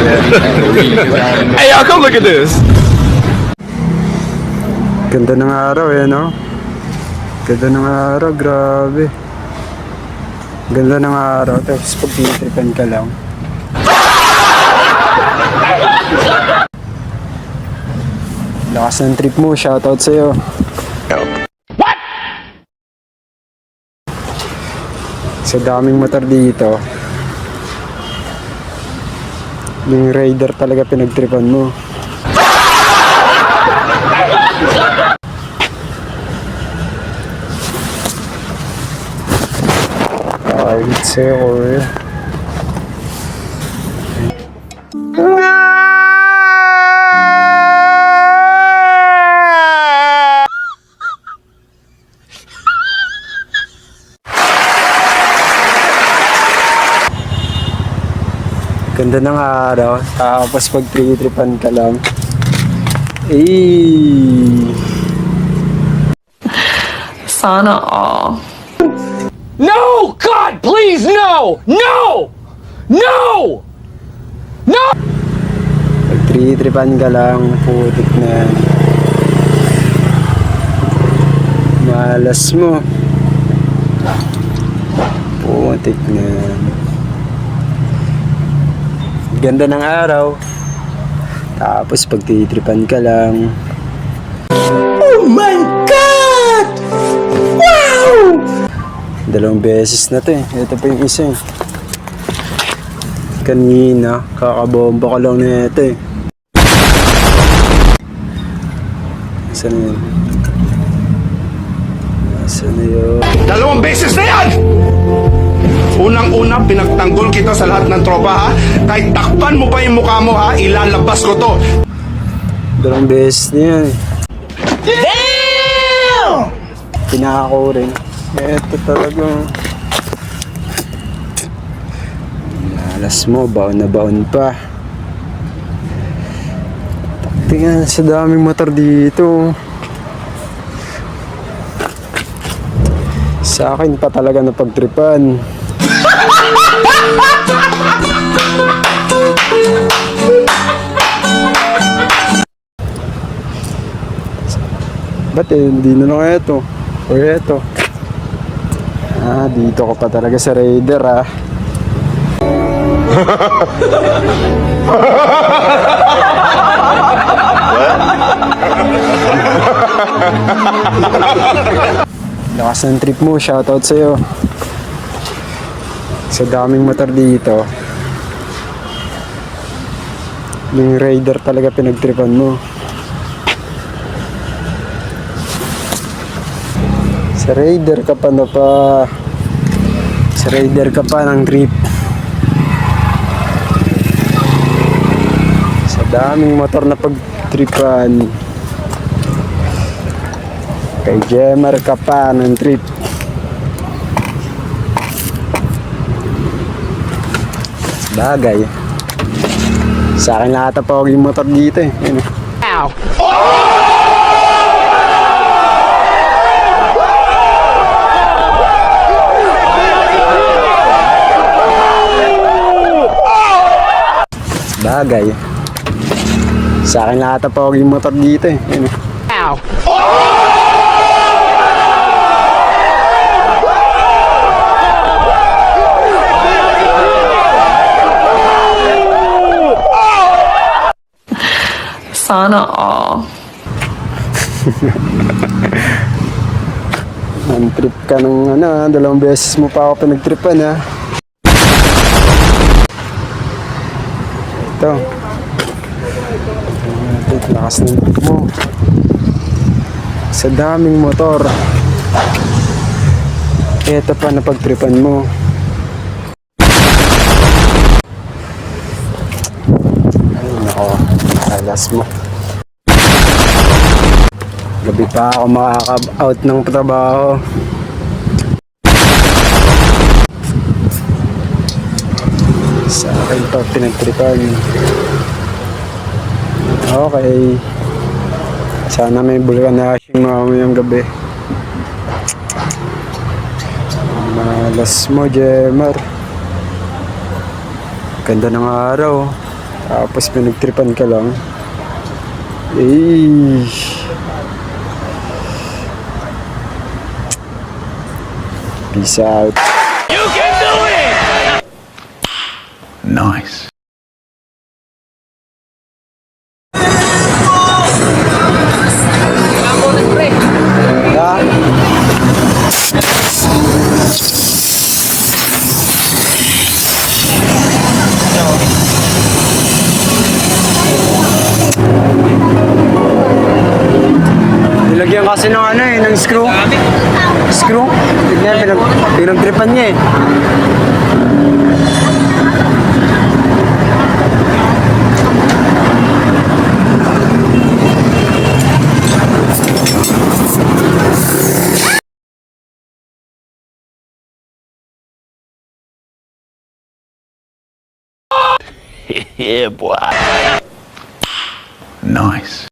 Hey, y'all, come look at this. Ganda ng araw eh, no? Ganda ng araw, grabe. Ganda ng araw, tapos pag-tripan ka lang. Lakas ng trip mo, shoutout sa'yo. What? Sa daming motor dito, yung Raider talaga pinagtripan mo. Kahit sa'yo, eh. Ganda ng araw, tapos pag tripan ka lang. Sana all. No! God, please, no! No! No! No! Pag tripan ka lang, putik na yan. Malas mo. Putik na yan. Ganda ng araw. Tapos pag titripan ka lang. Oh my God! Wow! 2 beses na to eh. Ito pa yung isa eh. Kanina, kakabomba ko lang na ito eh. Saan na yun? Saan na yun? 2 beses na yan! Unang-una, pinagtanggol kita sa lahat ng tropa, ha? Kahit takpan mo pa yung mukha mo, ha? Ilalabas ko to. 2 beses na yan eh. Damn! Pinako rin. Ito talagang alas mo, baon na baon pa. Tingnan sa daming motor dito. Sa akin pa talaga napagtripan. Ba't hindi na lang ito? O ito? Dito ko pa talaga sa Raider Lakas ng trip mo, shoutout sa'yo. Sa daming motor dito, yung Raider talaga pinagtripan mo. Sa Raider ka pa na pa. Sa Raider ka pa ng trip. Sa daming motor na pagtripan. Kay Jemar ka pa ng trip. Bagay. Sa akin lahat na pa yung motor dito eh. Yun. Ow! Bagay. Sa akin lahat na pa yung motor dito eh. Yun. Ow! Sana all. Trip ka ng 2 beses mo pa ako pinagtripan Ito. Lakas ng trip mo. Sa daming motor. Ito pa na pagtripan mo. Ay nako, alas mo. Gabi pa ako makaka-out ng trabaho. Sa akin pa pinagtripan. Okay. Sana may vulcanizing mamayang gabi. Malas mo, Jemar. Ganda ng araw. Tapos pinagtripan ka lang. Eh. Peace out. Nice. Ha? Nilagyan kasi ng ano eh, ng screw. Screw? Tignan, pinagtripan niya eh. Nice.